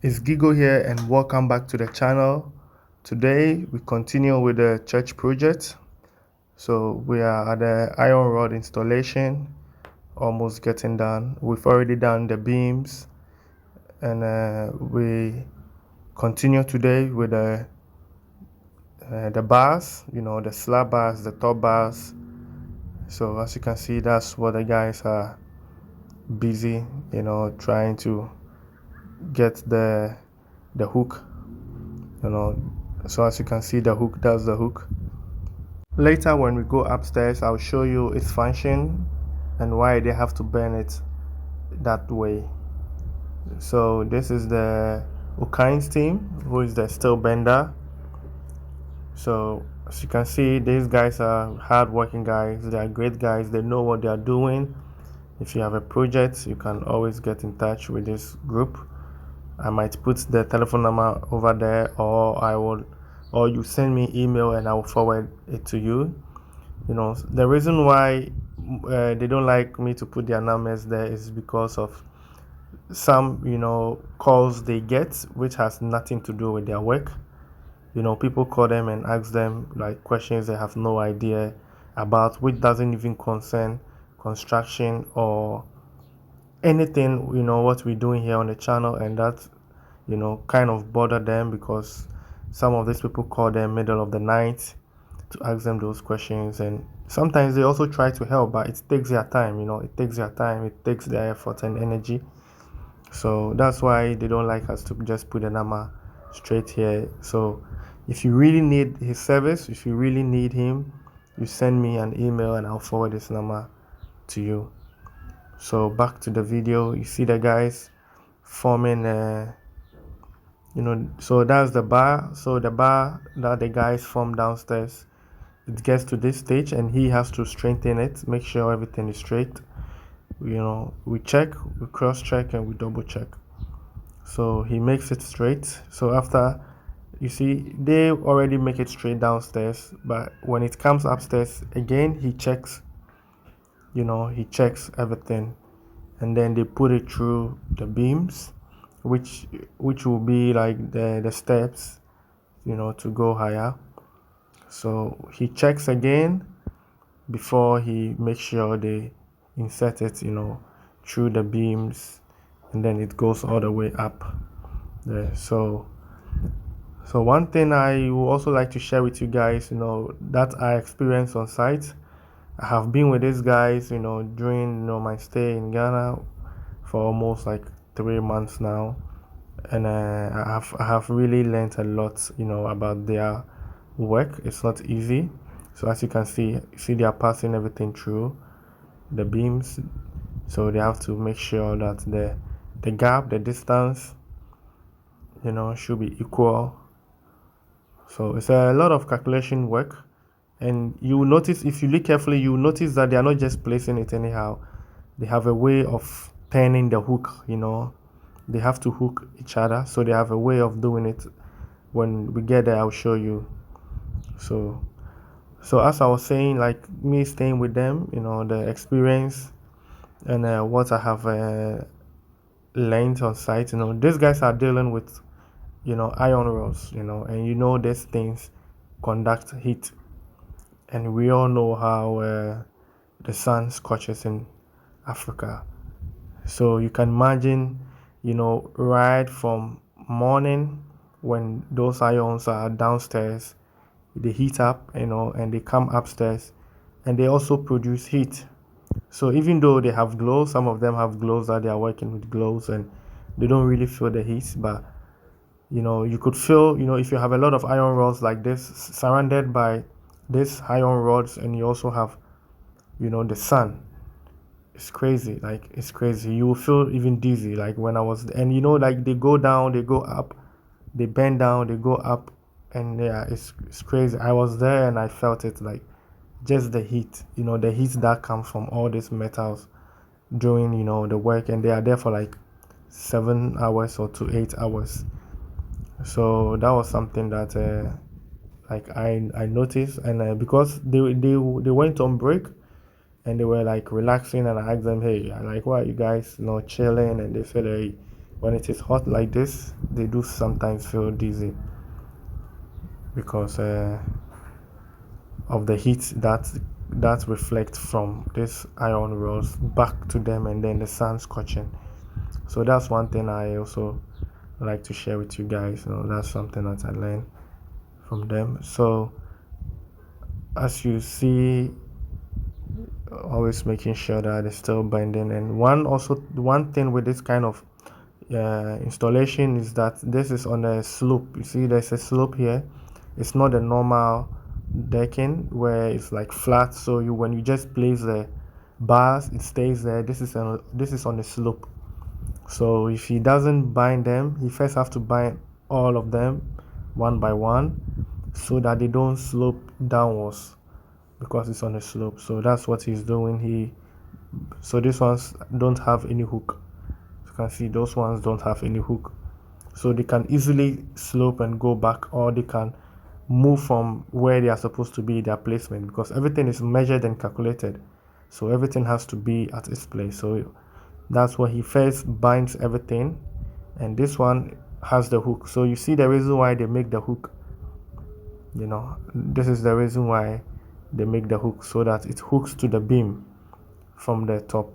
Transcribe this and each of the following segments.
It's Gigo here and welcome back to the channel. Today we continue with the church project. So we are at the iron rod installation, almost getting done. We've already done the beams and we continue today with the bars, the slab bars, the top bars. So as you can see, that's what the guys are busy, trying to get the hook, so as you can see, the hook, that's the hook. Later when we go upstairs, I'll show you its function and why they have to bend it that way. So this is the Ukai's team, who is the steel bender. So as you can see, these guys are hard-working guys. They are great guys. They know what they are doing. If you have a project, you can always get in touch with this group. I might put the telephone number over there, or you send me email and I will forward it to you. The reason why they don't like me to put their numbers there is because of some calls they get which has nothing to do with their work. People call them and ask them like questions they have no idea about, which doesn't even concern construction or anything what we're doing here on the channel, and that kind of bother them because some of these people call them middle of the night to ask them those questions, and sometimes they also try to help, but it takes their time. It takes their effort and energy. So that's why they don't like us to just put a number straight here. So if you really need his service, if you really need him, you send me an email and I'll forward this number to you. So back to the video. You see the guys forming so that's the bar. So the bar that the guys form downstairs, it gets to this stage and he has to strengthen it, make sure everything is straight. We check, we cross check, and we double check. So he makes it straight. So after, you see, they already make it straight downstairs, but when it comes upstairs again, he checks everything, and then they put it through the beams, which will be like the steps to go higher. So he checks again before he makes sure they insert it through the beams, and then it goes all the way up there. So one thing I would also like to share with you guys, that I experienced on site. I have been with these guys during my stay in Ghana for almost like 3 months now, and I have really learned a lot about their work. It's not easy. So as you can see they are passing everything through the beams, so they have to make sure that the gap, the distance should be equal. So it's a lot of calculation work, and you will notice, if you look carefully, you will notice that they are not just placing it anyhow. They have a way of turning the hook. They have to hook each other, so they have a way of doing it. When we get there, I'll show you. So as I was saying, like me staying with them, the experience and what I have learned on site, these guys are dealing with iron rods, and these things conduct heat, and we all know how the sun scorches in Africa. So you can imagine, right from morning when those ions are downstairs, they heat up, and they come upstairs, and they also produce heat. So even though they have gloves, some of them have gloves that they are working with gloves, and they don't really feel the heat, but you could feel, if you have a lot of iron rods like this surrounded by these iron rods, and you also have the sun, it's crazy. Like, it's crazy. You will feel even dizzy, like when I was, and like they go down, they go up, they bend down, they go up, and yeah, it's crazy. I was there and I felt it, like just the heat, the heat that comes from all these metals during the work, and they are there for like 7 hours or to 8 hours. So that was something that like I noticed, and because they went on break and they were like relaxing, and I asked them, hey, like, why are you guys chilling? And they said, hey, when it is hot like this, they do sometimes feel dizzy because of the heat that reflects from this iron rods back to them, and then the sun scorching. So that's one thing I also like to share with you guys. That's something that I learned from them. So as you see, always making sure that it's still bending. And one thing with this kind of installation is that this is on a slope. You see there's a slope here. It's not a normal decking where it's like flat, so when you just place the bars, it stays there. This is on a slope. So if he doesn't bind them, he first have to bind all of them one by one so that they don't slope downwards because it's on a slope. So that's what he's doing. So these ones don't have any hook. You can see those ones don't have any hook. So they can easily slope and go back, or they can move from where they are supposed to be, their placement, because everything is measured and calculated. So everything has to be at its place. So that's why he first binds everything, and this one has the hook. So you see the reason why they make the hook. This is the reason why they make the hook, so that it hooks to the beam from the top.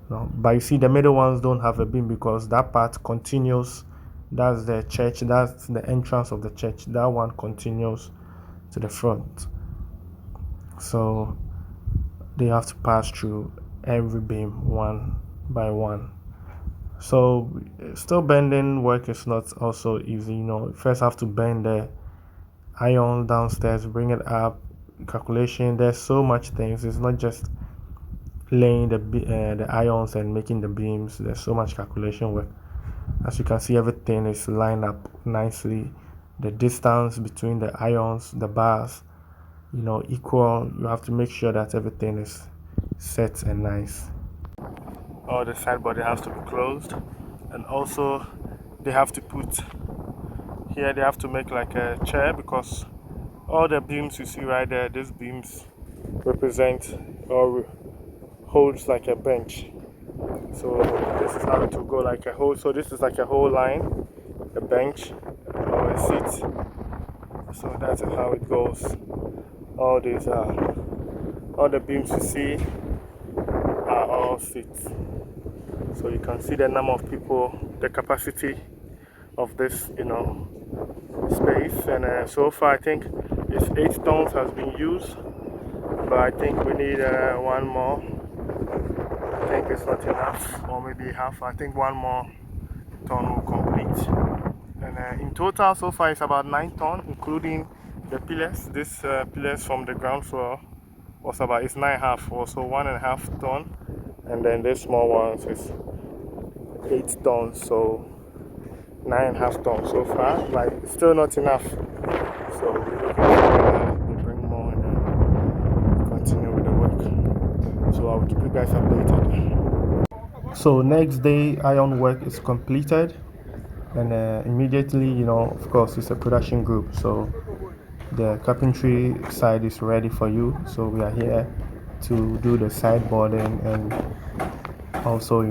But you see the middle ones don't have a beam because that part continues. That's the church, that's the entrance of the church. That one continues to the front. So they have to pass through every beam one by one. So still bending work is not also easy. You first have to bend the iron downstairs, bring it up, calculation. There's so much things. It's not just laying the irons and making the beams. There's so much calculation work. As you can see, everything is lined up nicely. The distance between the irons, the bars, equal. You have to make sure that everything is set and nice. All the sideboard has to be closed, and also they have to put here. They have to make like a chair, because all the beams you see right there, these beams represent or holds like a bench. So this is how it will go, like a whole. So this is like a whole line, a bench or a seat. So that's how it goes. All these are all the beams you see are all seats. So you can see the number of people, the capacity of this, space. And so far I think it's 8 tons has been used, but I think we need one more. I think it's not enough, or maybe half. I think one more ton will complete. And in total so far it's about 9 tons, including the pillars. This pillars from the ground floor it's 9.5, also 1.5 ton, and then this small ones is 8 tons, so 9.5 tons so far. Like, still not enough. So we're looking for they bring more and then continue with the work. So I'll keep you guys updated. So next day, iron work is completed, and immediately, of course, it's a production group. So the carpentry side is ready for you. So we are here to do the sideboarding and also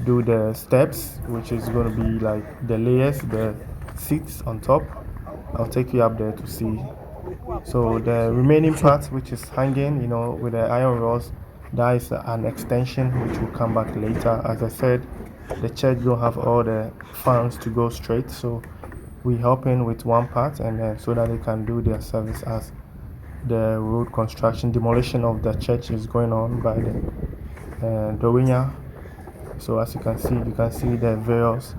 do the steps, which is going to be like the layers, the seats on top. I'll take you up there to see. So the remaining part, which is hanging with the iron rods, that is an extension which will come back later. As I said, the church don't have all the fans to go straight, so we help in with one part, and then so that they can do their service as the road construction demolition of the church is going on by the Dowinya. So as you can see the various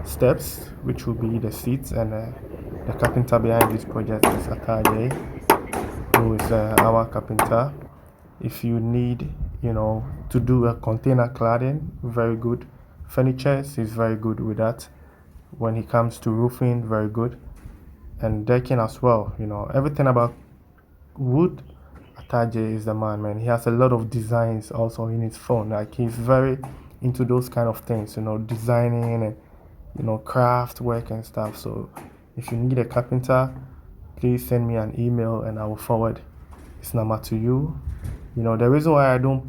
steps, which will be the seats, and the carpenter behind this project is Ataje, who is our carpenter. If you need to do a container cladding, very good. Furniture, he's very good with that. When it comes to roofing, very good. And decking as well. Everything about wood, Ataje is the man. He has a lot of designs also in his phone. Like, he's very into those kind of things, designing and craft work and stuff. So if you need a carpenter, please send me an email and I will forward his number to you. The reason why I don't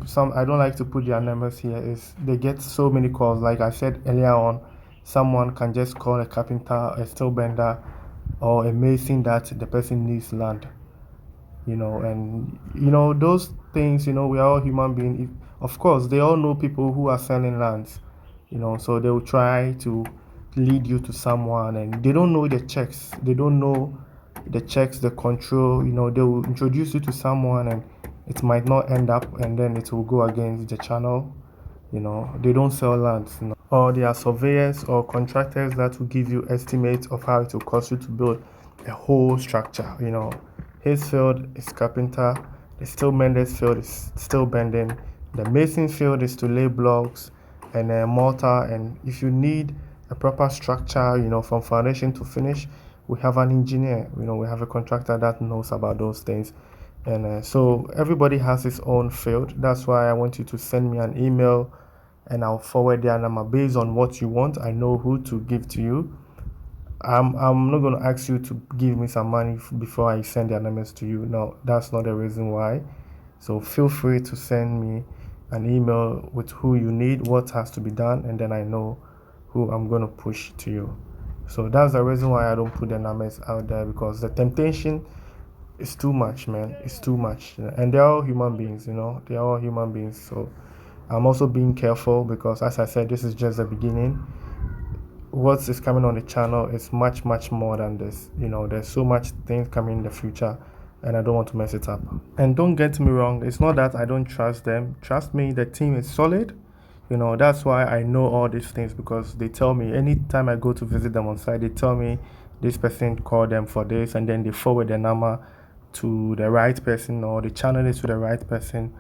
like to put their numbers here is they get so many calls. Like I said earlier on, someone can just call a carpenter, a steel bender, or a mason that the person needs land. And those things. We are all human beings. Of course, they all know people who are selling lands. So they will try to lead you to someone, and they don't know the checks. They don't know the checks, the control. They will introduce you to someone, and it might not end up, and then it will go against the channel. They don't sell lands. Or they are surveyors or contractors that will give you estimates of how it will cost you to build a whole structure. His field is carpenter, the steel mender's field is steel bending, the mason field is to lay blocks and mortar. And if you need a proper structure, from foundation to finish, we have an engineer. We have a contractor that knows about those things. And so everybody has his own field. That's why I want you to send me an email, and I'll forward their number based on what you want. I know who to give to you. I'm not going to ask you to give me some money before I send their numbers to you. No, that's not the reason why. So feel free to send me an email with who you need, what has to be done, and then I know who I'm going to push to you. So that's the reason why I don't put the numbers out there, because the temptation is too much, man. It's too much. And they're all human beings, they're all human beings. So I'm also being careful, because as I said, this is just the beginning. What is coming on the channel is much, much more than this. There's so much things coming in the future, and I don't want to mess it up. And don't get me wrong, it's not that I don't trust them. Trust me, the team is solid. That's why I know all these things, because they tell me anytime I go to visit them on site, they tell me this person called them for this, and then they forward the number to the right person, or the channel is to the right person,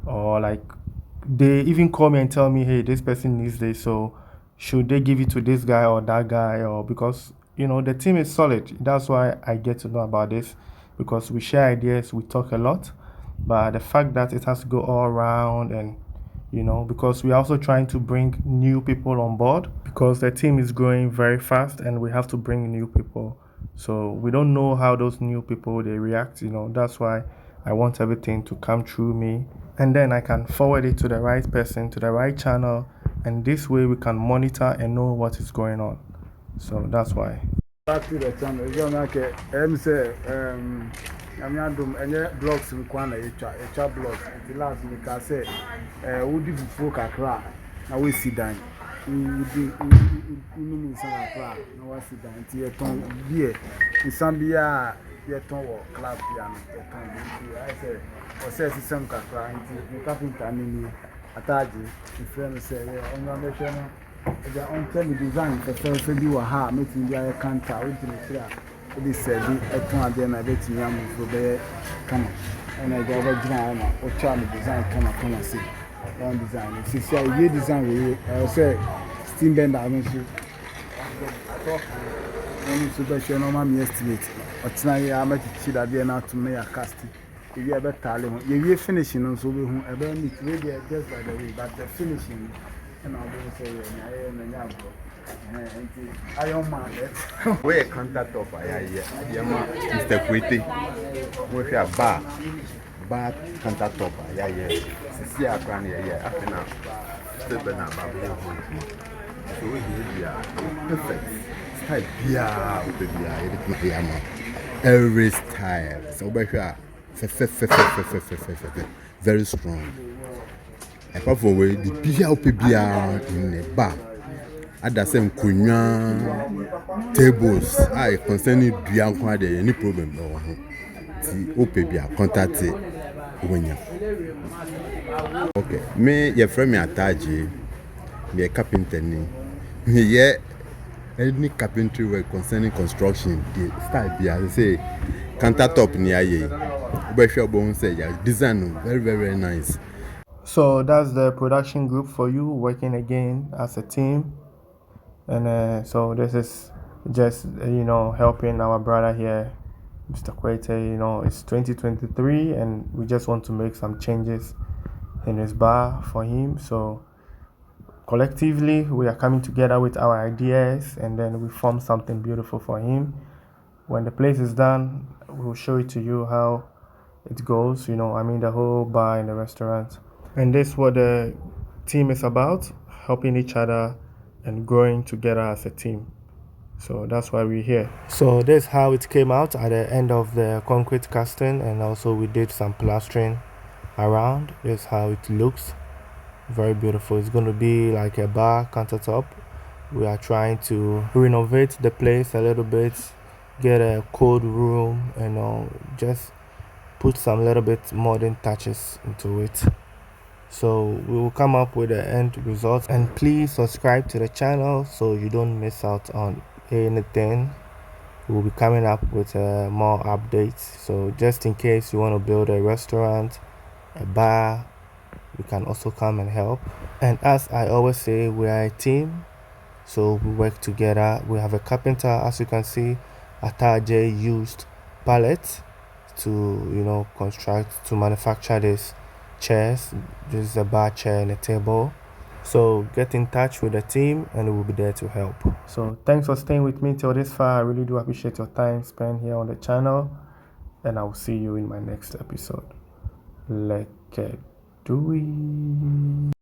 or like they even call me and tell me, hey, this person needs this, so should they give it to this guy or that guy? Or because the team is solid. That's why I get to know about this, because we share ideas, we talk a lot. But the fact that it has to go all around, and because we're also trying to bring new people on board, because the team is growing very fast, and we have to bring new people. So we don't know how those new people they react. That's why I want everything to come through me, and then I can forward it to the right person, to the right channel, and this way we can monitor and know what is going on. So that's why. Back to the channel. Say, I'm not doing any blocks in Kwana, a blocks. The last week I say, would you folk a crack? Now we sit down. We do some crack. No, I sit down. Tia tongue beer. In Zambia, your tongue or club piano. I say, or says some crack. You can't tell me. Ataji, the friend say, I'm not making the on design for first you were hard, making the canter, which is said, a ton then I bet you for the come and I go over drama or charm design come and see one design. If you say you design with I say steam bend I mean when you super normal estimate or tonight I make it that they are not to make a casting. If you ever tell him, you finishing on so we won't ever meet really just by the way, but the finishing. And I'll be saying, I don't mind it. Where contact of Mr Kwetey, with a bar contact of see our plan here after now. Still been about so we perfect style. Yeah, every style. So, very strong. Apart from where the PPR in a bar, at the same kunya tables, I concerning Bianca, any problem or OPBR contact when you okay. Me, your friend, me Ataji, me a carpenter, me, yeah, any carpentry work concerning construction, style be as I say, countertop near ye, but your bones say, yeah, design very, very nice. So that's the production group for you, working again as a team. And so this is just helping our brother here, Mr Kwetey. It's 2023, and we just want to make some changes in his bar for him. So collectively we are coming together with our ideas, and then we form something beautiful for him. When the place is done, we'll show it to you how it goes. The whole bar and the restaurant. And this is what the team is about, helping each other and growing together as a team. So that's why we're here. So this is how it came out at the end of the concrete casting, and also we did some plastering around. This is how it looks. Very beautiful. It's going to be like a bar countertop. We are trying to renovate the place a little bit, get a cold room, and just put some little bit modern touches into it. So we will come up with the end result, and please subscribe to the channel so you don't miss out on anything. We'll be coming up with more updates. So just in case you want to build a restaurant, a bar, you can also come and help. And as I always say, we are a team, so we work together. We have a carpenter, as you can see. Ataje used pallets to construct, to manufacture these chairs. This is a bar chair and a table. So get in touch with the team and we'll be there to help. So thanks for staying with me till this far. I really do appreciate your time spent here on the channel, and I will see you in my next episode. Let's do it.